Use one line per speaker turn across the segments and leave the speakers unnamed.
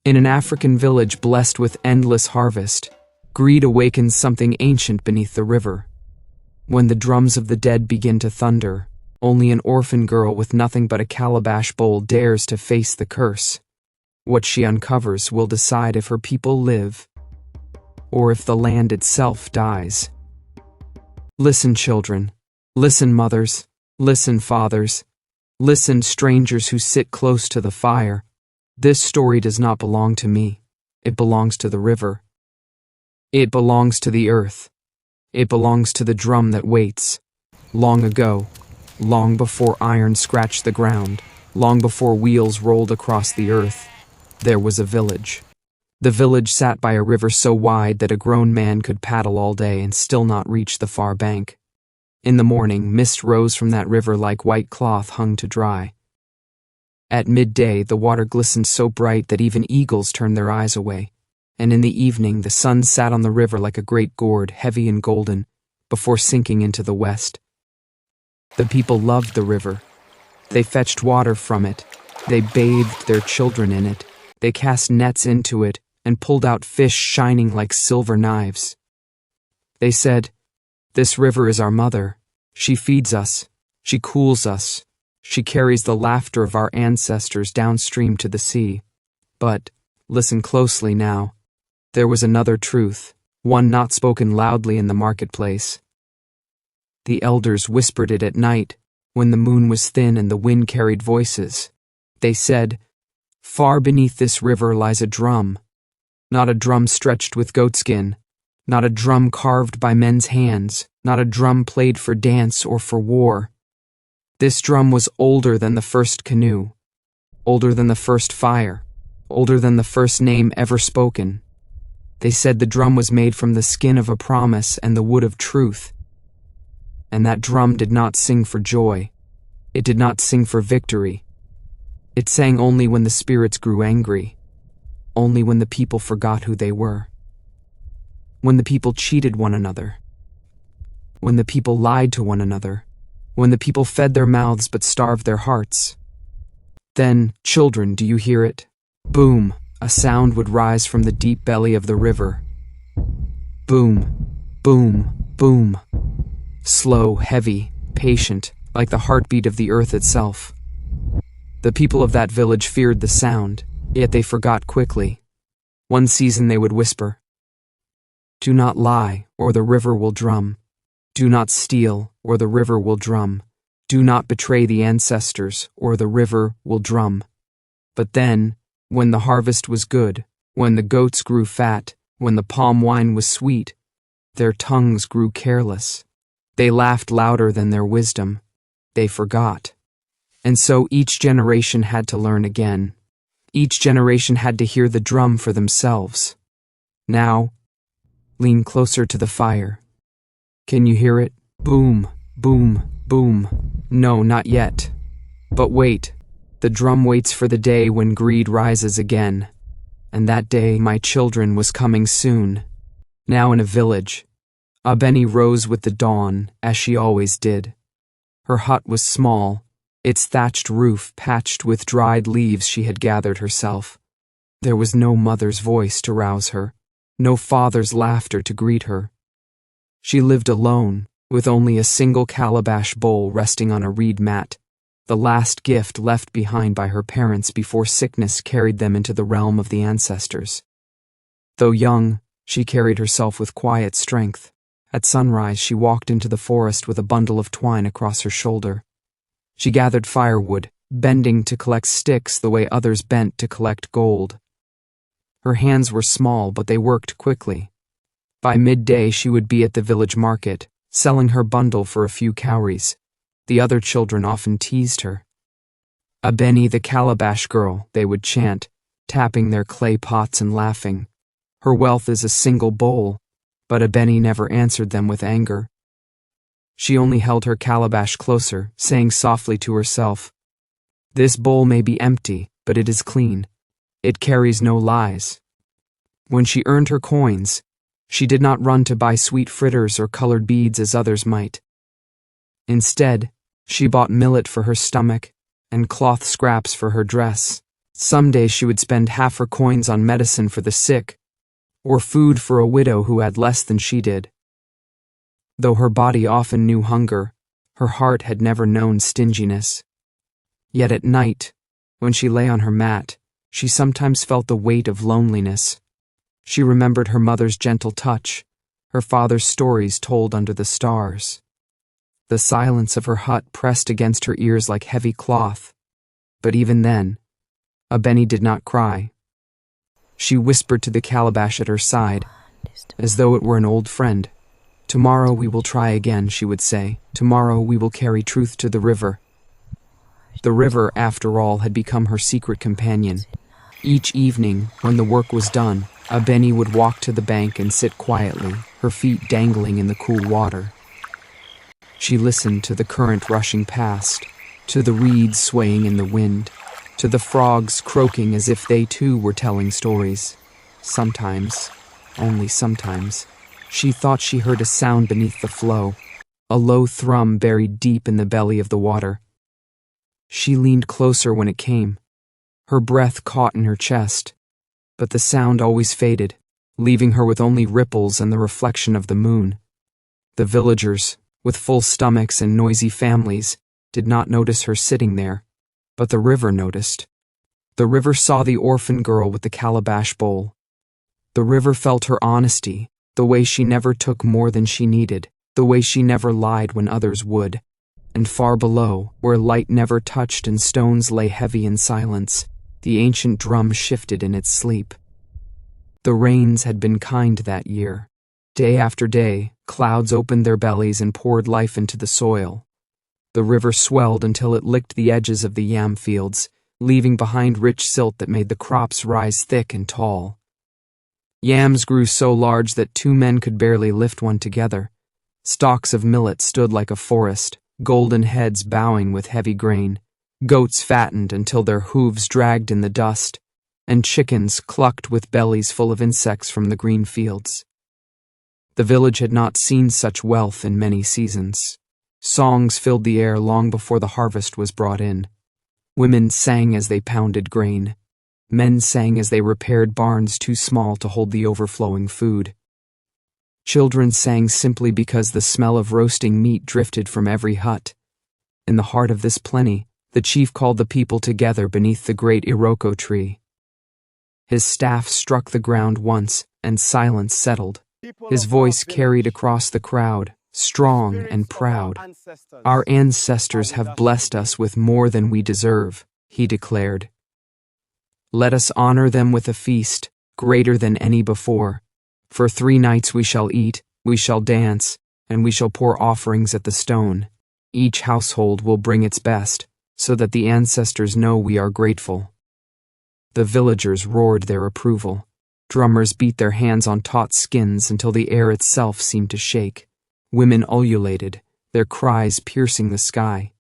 In an African village blessed with endless harvest, greed awakens something ancient beneath the river. When the drums of the dead begin to thunder, only an orphan girl with nothing but a calabash bowl dares to face the curse. What she uncovers will decide if her people live, or if the land itself dies. Listen, children. Listen, mothers. Listen, fathers. Listen, strangers who sit close to the fire. This story does not belong to me. It belongs to the river. It belongs to the earth. It belongs to the drum that waits. Long ago, long before iron scratched the ground, long before wheels rolled across the earth, there was a village. The village sat by a river so wide that a grown man could paddle all day and still not reach the far bank. In the morning, mist rose from that river like white cloth hung to dry. At midday, the water glistened so bright that even eagles turned their eyes away, and in the evening the sun sat on the river like a great gourd, heavy and golden, before sinking into the west. The people loved the river. They fetched water from it. They bathed their children in it. They cast nets into it and pulled out fish shining like silver knives. They said, "This river is our mother. She feeds us. She cools us. She carries the laughter of our ancestors downstream to the sea." But, listen closely now, there was another truth, one not spoken loudly in the marketplace. The elders whispered it at night, when the moon was thin and the wind carried voices. They said, "Far beneath this river lies a drum, not a drum stretched with goatskin, not a drum carved by men's hands, not a drum played for dance or for war. This drum was older than the first canoe, older than the first fire, older than the first name ever spoken." They said the drum was made from the skin of a promise and the wood of truth. And that drum did not sing for joy. It did not sing for victory. It sang only when the spirits grew angry, only when the people forgot who they were, when the people cheated one another, when the people lied to one another, when the people fed their mouths but starved their hearts. Then, children, do you hear it? Boom, a sound would rise from the deep belly of the river. Boom, boom, boom. Slow, heavy, patient, like the heartbeat of the earth itself. The people of that village feared the sound, yet they forgot quickly. One season they would whisper, "Do not lie, or the river will drum. Do not steal, or the river will drum. Do not betray the ancestors, or the river will drum." But then, when the harvest was good, when the goats grew fat, when the palm wine was sweet, their tongues grew careless. They laughed louder than their wisdom. They forgot. And so each generation had to learn again. Each generation had to hear the drum for themselves. Now, lean closer to the fire. Can you hear it? Boom, boom, boom. No, not yet. But wait. The drum waits for the day when greed rises again. And that day, my children, was coming soon. Now in a village, Abeni rose with the dawn, as she always did. Her hut was small, its thatched roof patched with dried leaves she had gathered herself. There was no mother's voice to rouse her, no father's laughter to greet her. She lived alone, with only a single calabash bowl resting on a reed mat, the last gift left behind by her parents before sickness carried them into the realm of the ancestors. Though young, she carried herself with quiet strength. At sunrise, she walked into the forest with a bundle of twine across her shoulder. She gathered firewood, bending to collect sticks the way others bent to collect gold. Her hands were small, but they worked quickly. By midday, she would be at the village market, selling her bundle for a few cowries. The other children often teased her. "Abeni, the calabash girl," they would chant, tapping their clay pots and laughing. "Her wealth is a single bowl." But Abeni never answered them with anger. She only held her calabash closer, saying softly to herself, "This bowl may be empty, but it is clean. It carries no lies." When she earned her coins, she did not run to buy sweet fritters or colored beads as others might. Instead, she bought millet for her stomach and cloth scraps for her dress. Someday she would spend half her coins on medicine for the sick, or food for a widow who had less than she did. Though her body often knew hunger, her heart had never known stinginess. Yet at night, when she lay on her mat, she sometimes felt the weight of loneliness. She remembered her mother's gentle touch, her father's stories told under the stars. The silence of her hut pressed against her ears like heavy cloth, but even then, Abeni did not cry. She whispered to the calabash at her side, as though it were an old friend. "Tomorrow we will try again," she would say. "Tomorrow we will carry truth to the river." The river, after all, had become her secret companion. Each evening, when the work was done, Abeni would walk to the bank and sit quietly, her feet dangling in the cool water. She listened to the current rushing past, to the reeds swaying in the wind, to the frogs croaking as if they too were telling stories. Sometimes, only sometimes, she thought she heard a sound beneath the flow, a low thrum buried deep in the belly of the water. She leaned closer when it came. Her breath caught in her chest, but the sound always faded, leaving her with only ripples and the reflection of the moon. The villagers, with full stomachs and noisy families, did not notice her sitting there, but the river noticed. The river saw the orphan girl with the calabash bowl. The river felt her honesty, the way she never took more than she needed, the way she never lied when others would. And far below, where light never touched and stones lay heavy in silence, the ancient drum shifted in its sleep. The rains had been kind that year. Day after day, clouds opened their bellies and poured life into the soil. The river swelled until it licked the edges of the yam fields, leaving behind rich silt that made the crops rise thick and tall. Yams grew so large that two men could barely lift one together. Stalks of millet stood like a forest, golden heads bowing with heavy grain. Goats fattened until their hooves dragged in the dust, and chickens clucked with bellies full of insects from the green fields. The village had not seen such wealth in many seasons. Songs filled the air long before the harvest was brought in. Women sang as they pounded grain. Men sang as they repaired barns too small to hold the overflowing food. Children sang simply because the smell of roasting meat drifted from every hut. In the heart of this plenty, the chief called the people together beneath the great Iroko tree. His staff struck the ground once, and silence settled. His voice carried across the crowd, strong and proud. "Our ancestors have blessed us with more than we deserve," he declared. "Let us honor them with a feast, greater than any before. For 3 nights we shall eat, we shall dance, and we shall pour offerings at the stone. Each household will bring its best, so that the ancestors know we are grateful." The villagers roared their approval. Drummers beat their hands on taut skins until the air itself seemed to shake. Women ululated, their cries piercing the sky.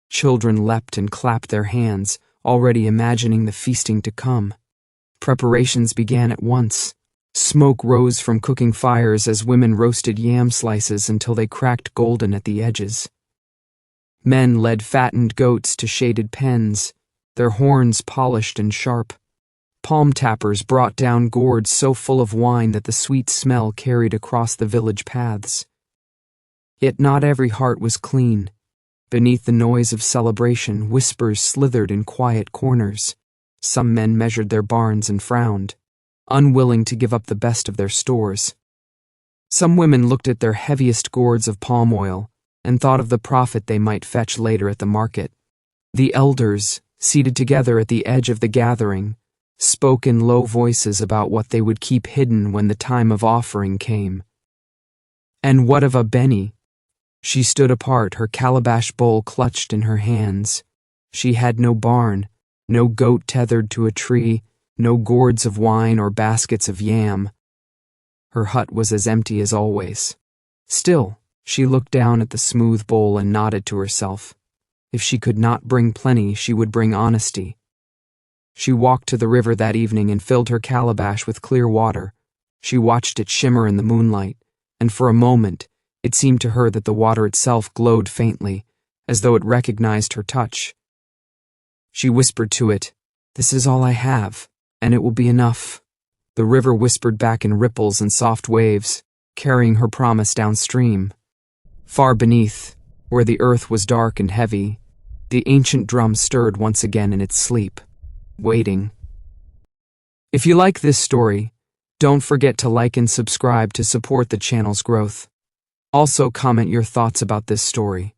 Children leapt and clapped their hands, already imagining the feasting to come. Preparations began at once. Smoke rose from cooking fires as women roasted yam slices until they cracked golden at the edges. Men led fattened goats to shaded pens, their horns polished and sharp. Palm tappers brought down gourds so full of wine that the sweet smell carried across the village paths. Yet not every heart was clean. Beneath the noise of celebration, whispers slithered in quiet corners. Some men measured their barns and frowned, unwilling to give up the best of their stores. Some women looked at their heaviest gourds of palm oil and thought of the profit they might fetch later at the market. The elders, seated together at the edge of the gathering, spoke in low voices about what they would keep hidden when the time of offering came. And what of Abeni? She stood apart, her calabash bowl clutched in her hands. She had no barn, no goat tethered to a tree, no gourds of wine or baskets of yam. Her hut was as empty as always. Still, she looked down at the smooth bowl and nodded to herself. If she could not bring plenty, she would bring honesty. She walked to the river that evening and filled her calabash with clear water. She watched it shimmer in the moonlight, and for a moment, it seemed to her that the water itself glowed faintly, as though it recognized her touch. She whispered to it, "This is all I have, and it will be enough," the river whispered back in ripples and soft waves, carrying her promise downstream. Far beneath, where the earth was dark and heavy, the ancient drum stirred once again in its sleep, waiting. If you like this story, don't forget to like and subscribe to support the channel's growth. Also comment your thoughts about this story.